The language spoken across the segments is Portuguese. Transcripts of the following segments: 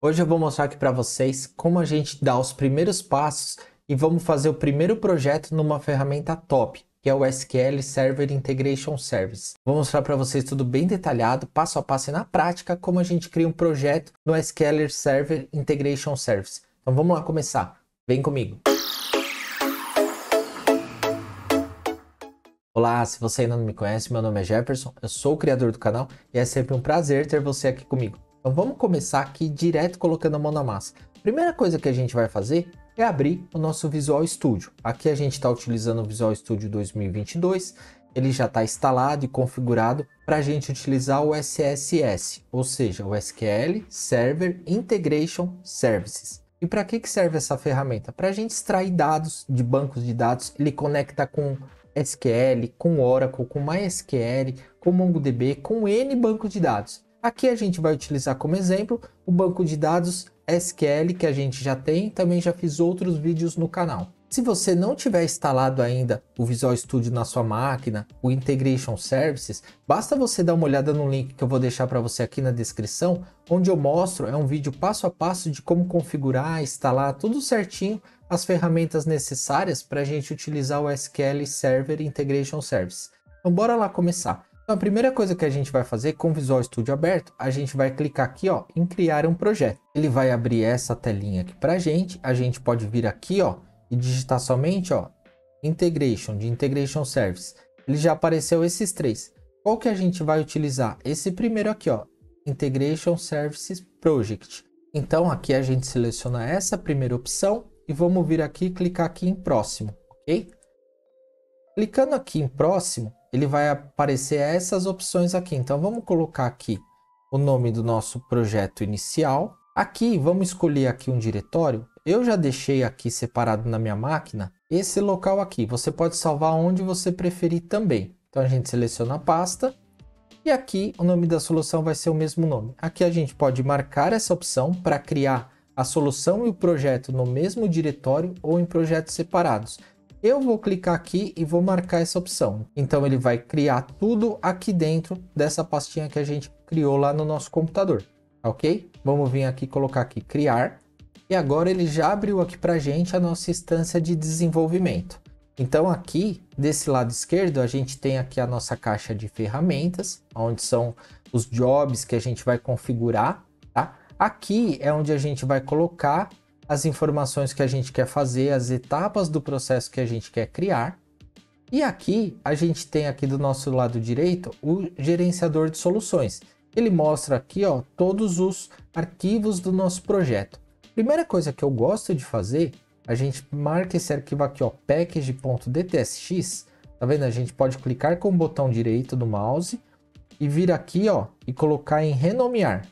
Hoje eu vou mostrar aqui para vocês como a gente dá os primeiros passos e vamos fazer o primeiro projeto numa ferramenta top, que é o SQL Server Integration Service. Vou mostrar para vocês tudo bem detalhado, passo a passo e na prática, como a gente cria um projeto no SQL Server Integration Service. Então vamos lá começar. Vem comigo. Olá, se você ainda não me conhece, meu nome é Jefferson, eu sou o criador do canal e é sempre um prazer ter você aqui comigo. Então vamos começar aqui direto colocando a mão na massa. Primeira coisa que a gente vai fazer é abrir o nosso Visual Studio. Aqui a gente está utilizando o Visual Studio 2022, ele já está instalado e configurado para a gente utilizar o SSS, ou seja, o SQL Server Integration Services. E para que serve essa ferramenta? Para a gente extrair dados de bancos de dados, ele conecta com SQL, com Oracle, com MySQL, com MongoDB, com N bancos de dados. Aqui a gente vai utilizar como exemplo o banco de dados SQL que a gente já tem, também já fiz outros vídeos no canal. Se você não tiver instalado ainda o Visual Studio na sua máquina, o Integration Services, basta você dar uma olhada no link que eu vou deixar para você aqui na descrição, onde eu mostro, é um vídeo passo a passo de como configurar, instalar tudo certinho, as ferramentas necessárias para a gente utilizar o SQL Server Integration Service. Então bora lá começar. Então, a primeira coisa que a gente vai fazer com o Visual Studio aberto, a gente vai clicar aqui ó, em criar um projeto. Ele vai abrir essa telinha aqui para a gente pode vir aqui ó, e digitar somente ó, Integration, de Integration Service. Ele já apareceu esses três. Qual que a gente vai utilizar? Esse primeiro aqui ó, Integration Services Project. Então aqui a gente seleciona essa primeira opção e vamos vir aqui e clicar aqui em próximo, ok? Clicando aqui em próximo, ele vai aparecer essas opções aqui. Então vamos colocar aqui o nome do nosso projeto inicial. Aqui vamos escolher aqui um diretório. Eu já deixei aqui separado na minha máquina esse local aqui. Você pode salvar onde você preferir também. Então a gente seleciona a pasta e aqui o nome da solução vai ser o mesmo nome. Aqui a gente pode marcar essa opção para criar a solução e o projeto no mesmo diretório ou em projetos separados. Eu vou clicar aqui e vou marcar essa opção. Então ele vai criar tudo aqui dentro dessa pastinha que a gente criou lá no nosso computador, ok? Vamos vir aqui colocar aqui criar. E agora ele já abriu aqui para a gente a nossa instância de desenvolvimento. Então aqui desse lado esquerdo a gente tem aqui a nossa caixa de ferramentas, onde são os jobs que a gente vai configurar, tá? Aqui é onde a gente vai colocar as informações que a gente quer fazer, as etapas do processo que a gente quer criar. E aqui a gente tem aqui do nosso lado direito o gerenciador de soluções. Ele mostra aqui ó, todos os arquivos do nosso projeto. Primeira coisa que eu gosto de fazer, a gente marca esse arquivo aqui ó, package.dtsx. Tá vendo? A gente pode clicar com o botão direito do mouse e vir aqui ó, e colocar em renomear.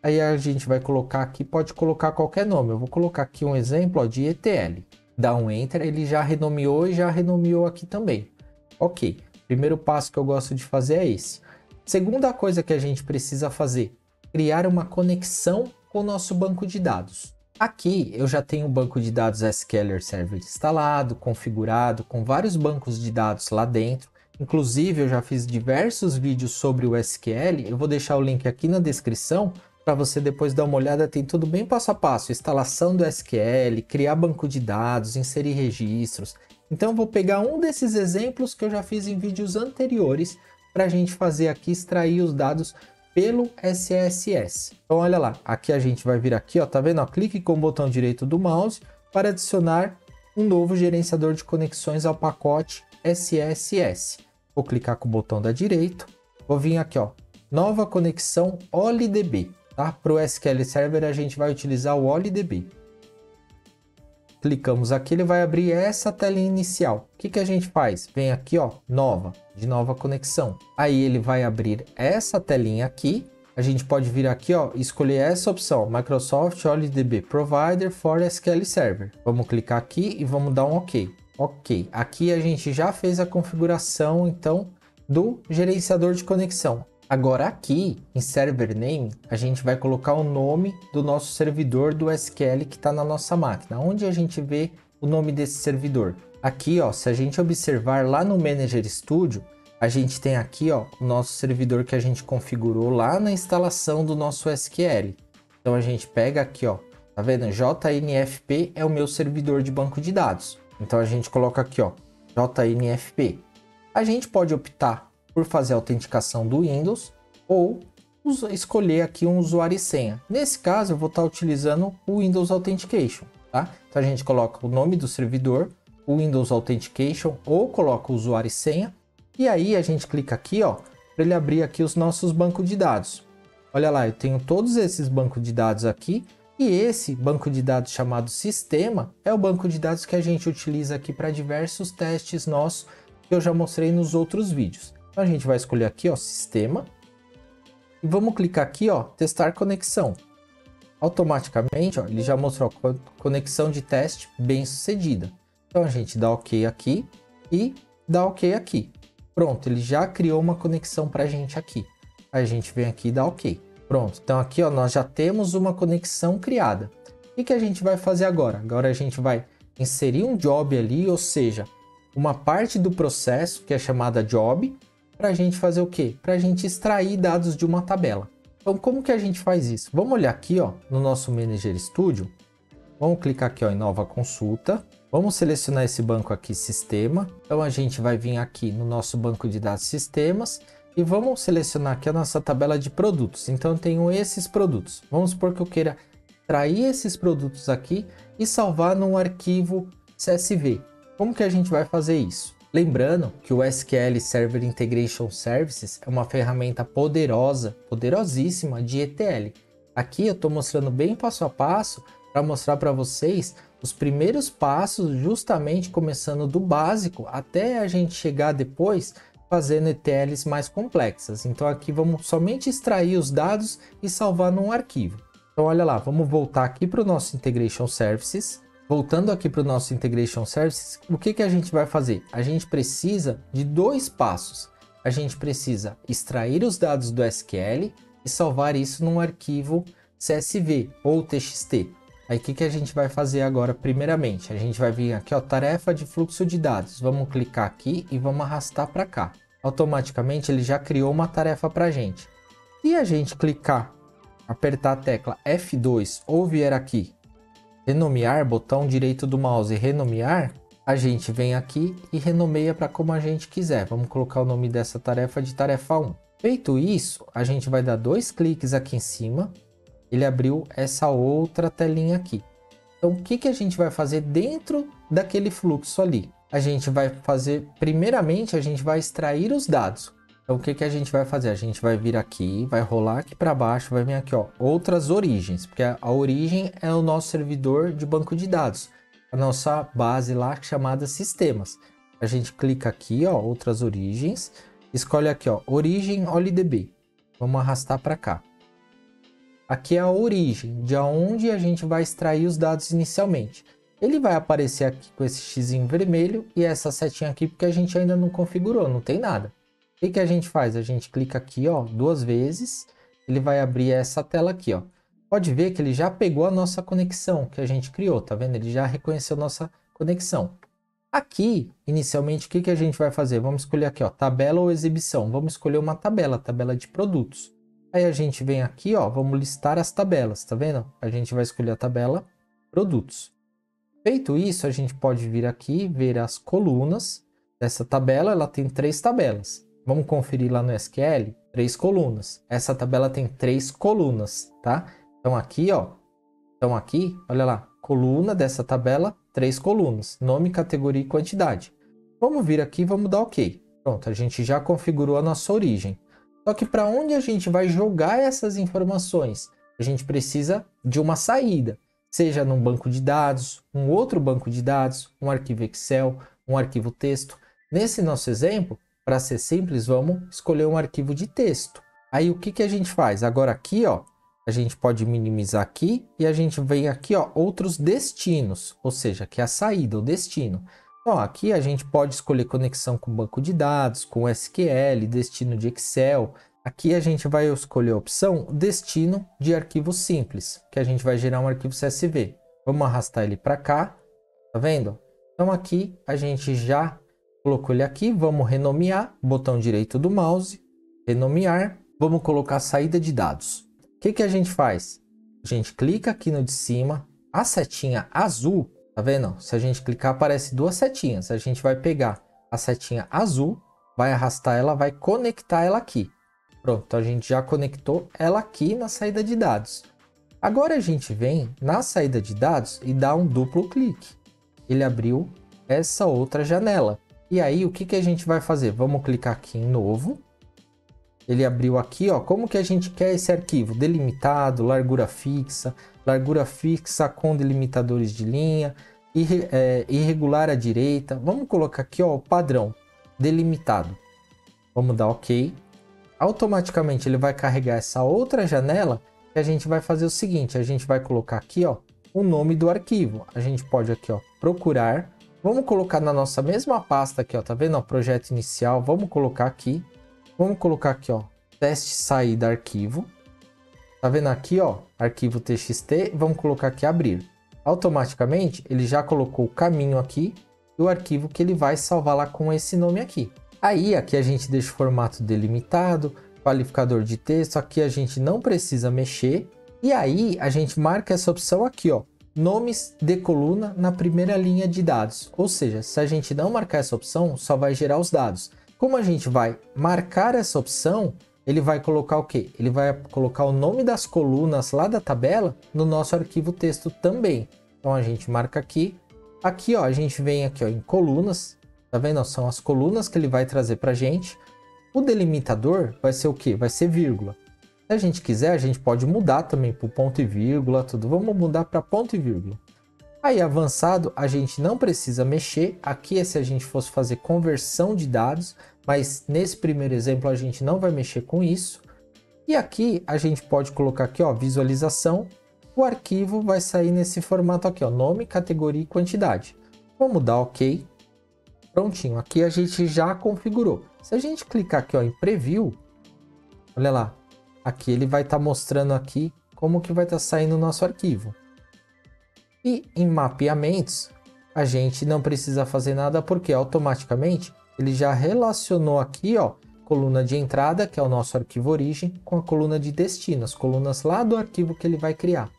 Aí a gente vai colocar aqui, pode colocar qualquer nome. Eu vou colocar aqui um exemplo ó, de ETL. Dá um Enter, ele já renomeou e já renomeou aqui também. Ok, primeiro passo que eu gosto de fazer é esse. Segunda coisa que a gente precisa fazer, criar uma conexão com o nosso banco de dados. Aqui eu já tenho um banco de dados SQL Server instalado, configurado, com vários bancos de dados lá dentro. Inclusive eu já fiz diversos vídeos sobre o SQL, eu vou deixar o link aqui na descrição, para você depois dar uma olhada, tem tudo bem passo a passo, instalação do SQL, criar banco de dados, inserir registros. Então eu vou pegar um desses exemplos que eu já fiz em vídeos anteriores para a gente fazer aqui, extrair os dados pelo SSS. Então olha lá, aqui a gente vai vir aqui, ó, tá vendo? Ó, clique com o botão direito do mouse para adicionar um novo gerenciador de conexões ao pacote SSS. Vou clicar com o botão da direita, vou vir aqui, ó, nova conexão OLIDB. Tá? Para o SQL Server a gente vai utilizar o OLIDB. Clicamos aqui, ele vai abrir essa telinha inicial. O que a gente faz? Vem aqui, ó, nova conexão. Aí ele vai abrir essa telinha aqui. A gente pode vir aqui, ó, escolher essa opção, Microsoft OLIDB Provider for SQL Server. Vamos clicar aqui e vamos dar um OK. Ok, aqui a gente já fez a configuração, então, do gerenciador de conexão. Agora aqui em Server Name, a gente vai colocar o nome do nosso servidor do SQL que está na nossa máquina. Onde a gente vê o nome desse servidor? Aqui, ó, se a gente observar lá no Manager Studio, a gente tem aqui ó, o nosso servidor que a gente configurou lá na instalação do nosso SQL. Então a gente pega aqui, ó, tá vendo? JNFP é o meu servidor de banco de dados. Então a gente coloca aqui, ó, JNFP. A gente pode optar por fazer a autenticação do Windows ou escolher aqui um usuário e senha. Nesse caso, eu vou estar utilizando o Windows Authentication, tá? Então a gente coloca o nome do servidor, o Windows Authentication, ou coloca o usuário e senha. E aí a gente clica aqui, ó, para ele abrir aqui os nossos bancos de dados. Olha lá, eu tenho todos esses bancos de dados aqui. E esse banco de dados chamado sistema é o banco de dados que a gente utiliza aqui para diversos testes nossos que eu já mostrei nos outros vídeos. Então a gente vai escolher aqui, ó, sistema. E vamos clicar aqui, ó, testar conexão. Automaticamente, ó, ele já mostrou conexão de teste bem sucedida. Então a gente dá OK aqui e dá OK aqui. Pronto, ele já criou uma conexão para a gente aqui. Aí a gente vem aqui e dá OK. Pronto, então aqui, ó, nós já temos uma conexão criada. O que a gente vai fazer agora? Agora a gente vai inserir um job ali, ou seja, uma parte do processo que é chamada job, para a gente fazer o quê? Para a gente extrair dados de uma tabela. Então, como que a gente faz isso? Vamos olhar aqui, ó, no nosso Manager Studio. Vamos clicar aqui, ó, em nova consulta. Vamos selecionar esse banco aqui, sistema. Então, a gente vai vir aqui no nosso banco de dados sistemas e vamos selecionar aqui a nossa tabela de produtos. Então, eu tenho esses produtos. Vamos supor que eu queira extrair esses produtos aqui e salvar num arquivo CSV. Como que a gente vai fazer isso? Lembrando que o SQL Server Integration Services é uma ferramenta poderosa, poderosíssima de ETL. Aqui eu estou mostrando bem passo a passo para mostrar para vocês os primeiros passos, justamente começando do básico até a gente chegar depois fazendo ETLs mais complexas. Então aqui vamos somente extrair os dados e salvar num arquivo. Então olha lá, vamos voltar aqui para o nosso Integration Services. Voltando aqui para o nosso Integration Services, o que a gente vai fazer? A gente precisa de dois passos. A gente precisa extrair os dados do SQL e salvar isso num arquivo CSV ou TXT. Aí o que a gente vai fazer agora primeiramente? A gente vai vir aqui, ó, tarefa de fluxo de dados. Vamos clicar aqui e vamos arrastar para cá. Automaticamente ele já criou uma tarefa para a gente. Se a gente clicar, apertar a tecla F2 ou vier aqui, renomear, botão direito do mouse e renomear, a gente vem aqui e renomeia para como a gente quiser. Vamos colocar o nome dessa tarefa de tarefa 1. Feito isso, a gente vai dar dois cliques aqui em cima. Ele abriu essa outra telinha aqui. Então, o que a gente vai fazer dentro daquele fluxo ali? A gente vai fazer, primeiramente, a gente vai extrair os dados. Então, o que a gente vai fazer? A gente vai vir aqui, vai rolar aqui para baixo, vai vir aqui, ó, outras origens, porque a origem é o nosso servidor de banco de dados, a nossa base lá chamada sistemas. A gente clica aqui, ó, outras origens, escolhe aqui, ó, origem OLIDB. Vamos arrastar para cá. Aqui é a origem, de onde a gente vai extrair os dados inicialmente. Ele vai aparecer aqui com esse xizinho vermelho e essa setinha aqui, porque a gente ainda não configurou, não tem nada. O que a gente faz? A gente clica aqui, ó, duas vezes, ele vai abrir essa tela aqui, ó. Pode ver que ele já pegou a nossa conexão que a gente criou, tá vendo? Ele já reconheceu nossa conexão. Aqui, inicialmente, o que a gente vai fazer? Vamos escolher aqui, ó, tabela ou exibição. Vamos escolher uma tabela, tabela de produtos. Aí a gente vem aqui, ó, vamos listar as tabelas, tá vendo? A gente vai escolher a tabela produtos. Feito isso, a gente pode vir aqui, ver as colunas dessa tabela. Ela tem 3 tabelas. Vamos conferir lá no SQL, 3 colunas. Essa tabela tem 3 colunas, tá? Então aqui, ó, olha lá, coluna dessa tabela, 3 colunas, nome, categoria e quantidade. Vamos vir aqui e vamos dar OK. Pronto, a gente já configurou a nossa origem. Só que para onde a gente vai jogar essas informações? A gente precisa de uma saída, seja num banco de dados, um outro banco de dados, um arquivo Excel, um arquivo texto. Nesse nosso exemplo, para ser simples, vamos escolher um arquivo de texto. Aí o que a gente faz? Agora aqui, ó, a gente pode minimizar aqui e a gente vem aqui, ó, outros destinos, ou seja, que é a saída, o destino. Então, aqui a gente pode escolher conexão com banco de dados, com SQL, destino de Excel. Aqui a gente vai escolher a opção destino de arquivo simples, que a gente vai gerar um arquivo CSV. Vamos arrastar ele para cá, tá vendo? Então aqui a gente já colocou ele aqui, vamos renomear, botão direito do mouse, renomear, vamos colocar saída de dados. O que a gente faz? A gente clica aqui no de cima, a setinha azul, tá vendo? Se a gente clicar, aparece duas setinhas. A gente vai pegar a setinha azul, vai arrastar ela, vai conectar ela aqui. Pronto, então a gente já conectou ela aqui na saída de dados. Agora a gente vem na saída de dados e dá um duplo clique. Ele abriu essa outra janela. E aí, o que a gente vai fazer? Vamos clicar aqui em novo. Ele abriu aqui, ó, como que a gente quer esse arquivo? Delimitado, largura fixa com delimitadores de linha, irregular à direita. Vamos colocar aqui, ó, o padrão, delimitado. Vamos dar OK. Automaticamente ele vai carregar essa outra janela e a gente vai fazer o seguinte, a gente vai colocar aqui, ó, o nome do arquivo. A gente pode aqui, ó, procurar. Vamos colocar na nossa mesma pasta aqui, ó, tá vendo? Ó, projeto inicial, vamos colocar aqui. Vamos colocar aqui, ó, teste saída arquivo. Tá vendo aqui, ó, arquivo txt, vamos colocar aqui abrir. Automaticamente, ele já colocou o caminho aqui e o arquivo que ele vai salvar lá com esse nome aqui. Aí, aqui a gente deixa o formato delimitado, qualificador de texto, aqui a gente não precisa mexer. E aí, a gente marca essa opção aqui, ó, nomes de coluna na primeira linha de dados. Ou seja, se a gente não marcar essa opção, só vai gerar os dados. Como a gente vai marcar essa opção, ele vai colocar o quê? Ele vai colocar o nome das colunas lá da tabela no nosso arquivo texto também. Então a gente marca aqui. Aqui, ó, a gente vem aqui, ó, em colunas. Tá vendo? São as colunas que ele vai trazer pra gente. O delimitador vai ser o quê? Vai ser vírgula. Se a gente quiser, a gente pode mudar também para ponto e vírgula, tudo. Vamos mudar para ponto e vírgula. Aí, avançado, a gente não precisa mexer. Aqui é se a gente fosse fazer conversão de dados, mas nesse primeiro exemplo a gente não vai mexer com isso. E aqui a gente pode colocar aqui, ó, visualização. O arquivo vai sair nesse formato aqui, ó, nome, categoria e quantidade. Vamos dar OK. Prontinho, aqui a gente já configurou. Se a gente clicar aqui, ó, em preview, olha lá, aqui ele vai estar mostrando aqui como que vai estar saindo o nosso arquivo. E em mapeamentos, a gente não precisa fazer nada porque automaticamente ele já relacionou aqui, ó, coluna de entrada, que é o nosso arquivo origem, com a coluna de destino, as colunas lá do arquivo que ele vai criar.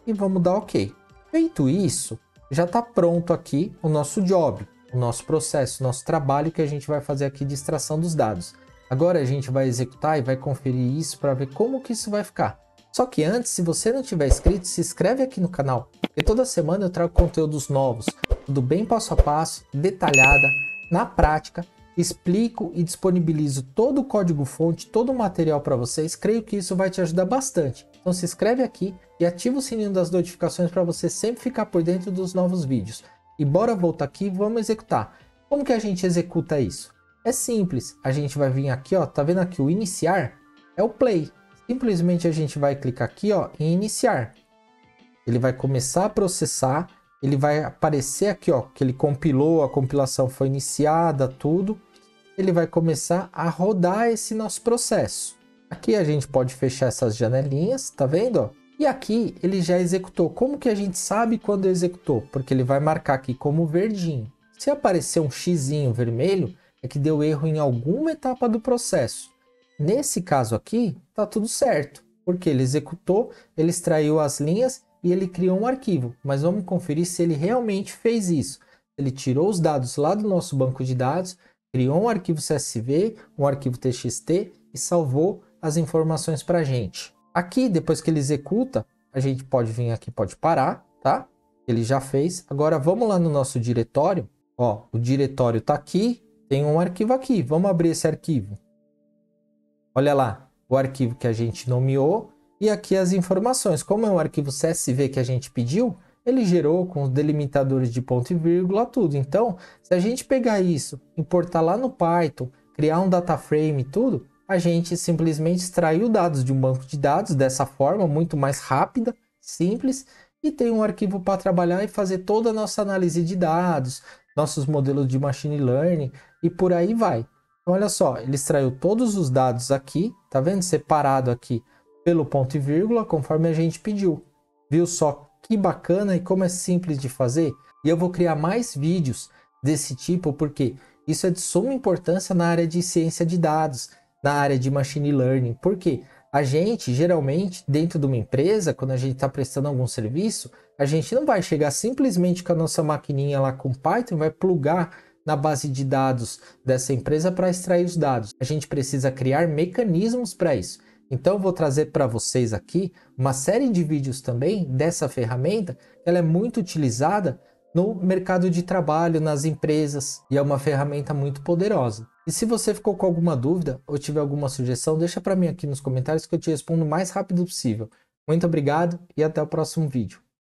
E vamos dar OK. Feito isso, já está pronto aqui o nosso job, o nosso processo, o nosso trabalho que a gente vai fazer aqui de extração dos dados. Agora a gente vai executar e vai conferir isso para ver como que isso vai ficar. Só que antes, se você não tiver inscrito, se inscreve aqui no canal, porque toda semana eu trago conteúdos novos, tudo bem passo a passo, detalhada, na prática, explico e disponibilizo todo o código-fonte, todo o material para vocês. Creio que isso vai te ajudar bastante. Então se inscreve aqui e ativa o sininho das notificações para você sempre ficar por dentro dos novos vídeos. E bora voltar aqui e vamos executar. Como que a gente executa isso? É simples, a gente vai vir aqui, ó, tá vendo aqui o iniciar? É o play. Simplesmente a gente vai clicar aqui, ó, em iniciar. Ele vai começar a processar, ele vai aparecer aqui, ó, que ele compilou, a compilação foi iniciada, tudo. Ele vai começar a rodar esse nosso processo. Aqui a gente pode fechar essas janelinhas, tá vendo, ó? E aqui ele já executou. Como que a gente sabe quando executou? Porque ele vai marcar aqui como verdinho. Se aparecer um xizinho vermelho, é que deu erro em alguma etapa do processo. Nesse caso aqui, tá tudo certo, porque ele executou, ele extraiu as linhas e ele criou um arquivo. Mas vamos conferir se ele realmente fez isso. Ele tirou os dados lá do nosso banco de dados, criou um arquivo CSV, um arquivo TXT e salvou as informações para a gente. Aqui, depois que ele executa, a gente pode vir aqui, pode parar, tá? Ele já fez. Agora vamos lá no nosso diretório. Ó, o diretório tá aqui, tem um arquivo aqui. Vamos abrir esse arquivo. Olha lá, o arquivo que a gente nomeou e aqui as informações. Como é um arquivo CSV que a gente pediu, ele gerou com os delimitadores de ponto e vírgula, tudo. Então, se a gente pegar isso, importar lá no Python, criar um data frame e tudo, a gente simplesmente extraiu dados de um banco de dados dessa forma, muito mais rápida, simples, e tem um arquivo para trabalhar e fazer toda a nossa análise de dados, nossos modelos de machine learning e por aí vai. Então, olha só, ele extraiu todos os dados aqui, tá vendo? Separado aqui pelo ponto e vírgula, conforme a gente pediu. Viu só que bacana e como é simples de fazer? E eu vou criar mais vídeos desse tipo, porque isso é de suma importância na área de ciência de dados, na área de machine learning. Por quê? A gente, geralmente, dentro de uma empresa, quando a gente está prestando algum serviço, a gente não vai chegar simplesmente com a nossa maquininha lá com Python e vai plugar na base de dados dessa empresa para extrair os dados. A gente precisa criar mecanismos para isso. Então, eu vou trazer para vocês aqui uma série de vídeos também dessa ferramenta. Ela é muito utilizada no mercado de trabalho, nas empresas, e é uma ferramenta muito poderosa. E se você ficou com alguma dúvida ou tiver alguma sugestão, deixa para mim aqui nos comentários que eu te respondo o mais rápido possível. Muito obrigado e até o próximo vídeo.